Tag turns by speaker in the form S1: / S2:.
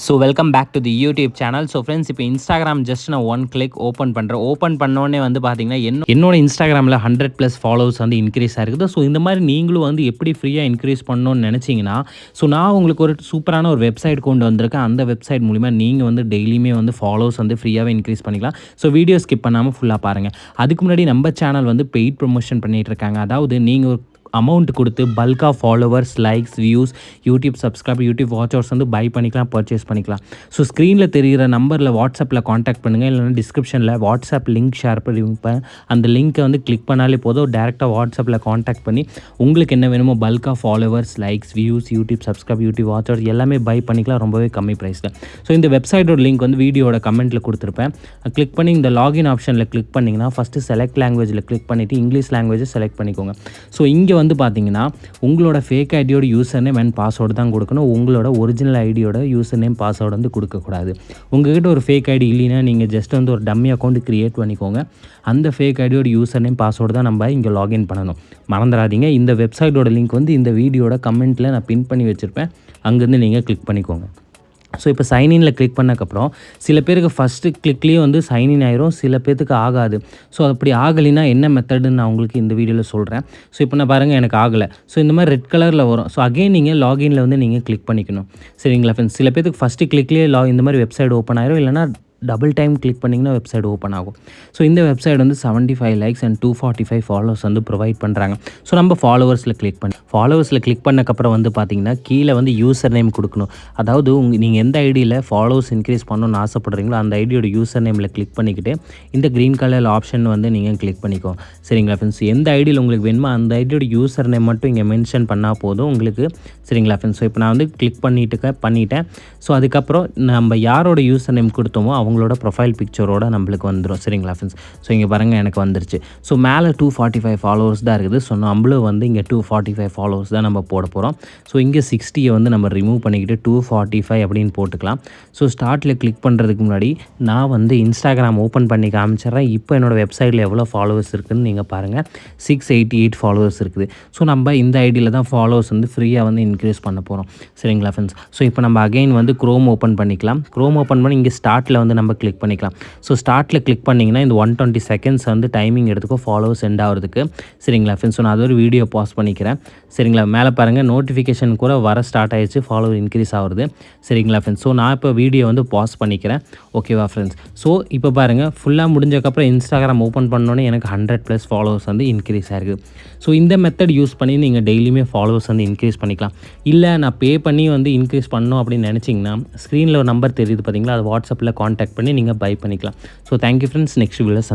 S1: So welcome back to the YouTube channel. So friends, இப்போ Instagram just நான் one click open பண்ணுறேன். Open பண்ணோடனே வந்து பார்த்தீங்கன்னா என்னோட இன்ஸ்டாகிராமில் 100+ ஃபாலோவர்ஸ் வந்து இன்க்ரீஸ் ஆகிருக்குது. ஸோ இந்த மாதிரி நீங்களும் வந்து எப்படி ஃப்ரீயாக இன்க்ரீஸ் பண்ணணும்னு நினச்சிங்கன்னா, ஸோ நான் உங்களுக்கு ஒரு சூப்பரான ஒரு வெப்சைட் கொண்டு வந்திருக்கேன். அந்த வெப்சைட் மூலிமா நீங்கள் வந்து டெய்லியுமே வந்து ஃபாலோவர்ஸ் வந்து ஃப்ரீயாகவே இன்க்ரீஸ் பண்ணிக்கலாம். ஸோ வீடியோ ஸ்கிப் பண்ணாமல் ஃபுல்லாக பாருங்கள். அதுக்கு முன்னாடி நம்ம சேனல் வந்து பெய்ட் ப்ரொமோஷன் பண்ணிகிட்டு இருக்காங்க. அதாவது நீங்கள் அமௌண்ட் கொடுத்து பல்காக followers, likes, views, YouTube subscribe, YouTube watchers வந்து பை பண்ணிக்கலாம், பர்ச்சேஸ் பண்ணிக்கலாம். ஸோ ஸ்க்ரீனில் தெரிகிற நம்பரில் வாட்ஸ்அப்பில் காண்டாக்ட் பண்ணுங்கள். இல்லைனா டிஸ்கிரிப்ஷனில் வாட்ஸ்அப் லிங்க் ஷேர் பண்ணிருப்பேன். அந்த லிங்க்கை வந்து கிளிக் பண்ணாலே போதும், டேரெக்டாக வாட்ஸ்அப்பில் காண்டாக்ட் பண்ணி உங்களுக்கு என்ன வேணுமோ பல்காக followers, likes, views, YouTube subscribe, YouTube watchers எல்லாமே பை பண்ணிக்கலாம் ரொம்பவே கம்மி ப்ரைஸில். ஸோ இந்த வெப்சைட்டோட லிங்க் வந்து வீடியோட கமெண்ட்டில் கொடுத்துருப்பேன். கிளிக் பண்ணி இந்த லாகின் ஆப்ஷனில் கிளிக் பண்ணிங்கன்னா ஃபஸ்ட்டு செலக்ட் லாங்குவேஜில் கிளிக் பண்ணிவிட்டு இங்கிலீஷ் லாங்குவேஜை செலக்ட் பண்ணிக்கோங்க. ஸோ இங்கே வந்து பார்த்தீங்கன்னா உங்களோட ஃபேக் ஐடியோட யூசர் நேம் அண்ட் பாஸ்வேர்டு தான் கொடுக்கணும். உங்களோட ஒரிஜினல் ஐடியோட யூசர் நேம், பாஸ்வேர்டு வந்து கொடுக்கக்கூடாது. உங்கள்கிட்ட ஒரு ஃபேக் ஐடி இல்லைன்னா நீங்கள் ஜஸ்ட் வந்து ஒரு டம்மி அக்கௌண்ட் க்ரியேட் பண்ணிக்கோங்க. அந்த ஃபேக் ஐடியோட யூசர் நேம், பாஸ்வேர்டு தான் நம்ம இங்கே லாகின் பண்ணணும். மறந்துடாதீங்க. இந்த வெப்சைட்டோட லிங்க் வந்து இந்த வீடியோட கமெண்ட்டில் நான் பின் பண்ணி வச்சுருப்பேன். அங்கேருந்து நீங்கள் கிளிக் பண்ணிக்கோங்க. ஸோ இப்போ சைன்இனில் கிளிக் பண்ணக்கப்புறம் சில பேருக்கு ஃபஸ்ட்டு கிளிக்லேயே வந்து சைன்இன் ஆயிரும், சில பேருக்கு ஆகாது. ஸோ அப்படி ஆகலைன்னா என்ன மெத்தடுன்னு நான் உங்களுக்கு இந்த வீடியோவில் சொல்கிறேன். ஸோ இப்போ நான் பாருங்கள், எனக்கு ஆகலை. ஸோ இந்த மாதிரி ரெட் கலரில் வரும். ஸோ அகைன் நீங்கள் லாகினில் வந்து நீங்கள் கிளிக் பண்ணிக்கணும். சரிங்களா ஃப்ரெண்ட்ஸ்? சில பேருக்கு ஃபஸ்ட்டு கிளிக்லேயே இந்த மாதிரி வெப்சைட் ஓப்பன் ஆயிரும், இல்லைனா டபுள் டைம் கிளிக் பண்ணிங்கன்னா வெப்சைட் ஓப்பன் ஆகும். ஸோ இந்த வெப்சைட் வந்து 75 லைக்ஸ் அண்ட் 245 ஃபாலோவர்ஸ் வந்து ப்ரொவைட் பண்ணுறாங்க. ஸோ நம்ம ஃபாலோவர்ஸில் கிளிக் பண்ணக்கப்புறம் வந்து பார்த்தீங்கன்னா கீழே வந்து யூசர் நேம் கொடுக்கணும். அதாவது நீங்கள் எந்த ஐடியில் ஃபாலோவர்ஸ் இன்க்ரீஸ் பண்ணணும்னு ஆசைப்படுறீங்களோ அந்த ஐடியோட யூசர் நேமில் கிளிக் பண்ணிக்கிட்டு இந்த க்ரீன் கலர் ஆப்ஷன் வந்து நீங்கள் கிளிக் பண்ணிக்கோ. சரிங்களா ஃப்ரெண்ட்ஸ்? எந்த ஐடியில் உங்களுக்கு வேணுமோ அந்த ஐடியோட யூசர் நேம் மட்டும் இங்கே மென்ஷன் பண்ணால் போதும் உங்களுக்கு. சரிங்களா ஃப்ரெண்ட்ஸ்? ஸோ இப்போ நான் வந்து கிளிக் பண்ணிட்டேன். ஸோ அதுக்கப்புறம் நம்ம யாரோட யூசர் நேம் கொடுத்தோமோ அவங்களோட ப்ரொஃபைல் பிக்சரோட நம்மளுக்கு வந்துடும். சரிங்களா ஃப்ரெண்ட்ஸ்? ஸோ இங்கே பாருங்கள், எனக்கு வந்துருச்சு. ஸோ மேலே 245 ஃபாலோவர்ஸ் தான் இருக்குது. ஸோ நம்மளும் வந்து இங்கே 245 ஃபாலோவர்ஸ் தான் நம்ம போட போகிறோம். ஸோ இங்கே 60 வந்து நம்ம ரிமூவ் பண்ணிக்கிட்டு 245 அப்படின்னு போட்டுக்கலாம். ஸோ ஸ்டார்ட்டில் கிளிக் பண்ணுறதுக்கு முன்னாடி நான் வந்து இன்ஸ்டாகிராம் ஓப்பன் பண்ணி காமிச்சிட்றேன். இப்போ என்னோடய வெப்சைட்டில் எவ்வளோ ஃபாலோவர்ஸ் இருக்குதுன்னு நீங்கள் பாருங்கள். 688 ஃபாலோவர்ஸ் இருக்குது. ஸோ நம்ம இந்த ஐடியில் தான் ஃபாலோவர்ஸ் வந்து ஃப்ரீயாக வந்து இன்க்ரீஸ் பண்ண போகிறோம். சரிங்களா ஃப்ரெண்ட்ஸ்? ஸோ இப்போ நம்ம அகைன் வந்து க்ரோம் ஓப்பன் பண்ணிக்கலாம். க்ரோம் ஓப்பன் பண்ணி இங்கே ஸ்டார்ட்டில் வந்து நம்ம கிளிக் பண்ணிக்கலாம். ஸோ ஸ்டார்ட்டில் கிளிக் பண்ணிங்கன்னா இந்த 120 செகண்ட்ஸ் வந்து டைமிங் எடுத்துக்கோ ஃபாலோவர்ஸ் சென்ட் ஆகிறதுக்கு. சரிங்களா ஃப்ரெண்ட்ஸ்? ஸோ நான் அது ஒரு வீடியோ பாஸ் பண்ணிக்கிறேன். சரிங்களா? மேலே பாருங்கள், நோட்டிஃபிகேஷன் கூட வர ஸ்டார்ட் ஆகிடுச்சு, ஃபாலோவர் இன்க்ரீஸ் ஆகுது. சரிங்களா ஃப்ரெண்ட்ஸ்? ஸோ நான் இப்போ வீடியோ வந்து பாஸ் பண்ணிக்கிறேன். ஓகேவா ஃப்ரெண்ட்ஸ்? ஸோ இப்போ பாருங்கள், ஃபுல்லாக முடிஞ்சக்கப்புறம் இன்ஸ்டாகிராம் ஓப்பன் பண்ணோன்னே எனக்கு 100+ ஃபாலோவர்ஸ் வந்து இன்க்ரீஸ் ஆகிருக்கு. ஸோ இந்த மெத்தட் யூஸ் பண்ணி நீங்கள் டெய்லியுமே ஃபாலோவர்ஸ் வந்து இன்க்ரீஸ் பண்ணிக்கலாம். இல்லை நான் பே பண்ணி வந்து இன்க்ரீஸ் பண்ணணும் அப்படின்னு நினச்சிங்கன்னா ஸ்க்ரீனில் ஒரு நம்பர் தெரியுது பார்த்தீங்களா, அது வாட்ஸ்அப்பில் காண்டாக்ட் பண்ணி நீங்கள் பை பண்ணிக்கலாம். So thank you friends. நெக்ஸ்ட் வீடியோவில்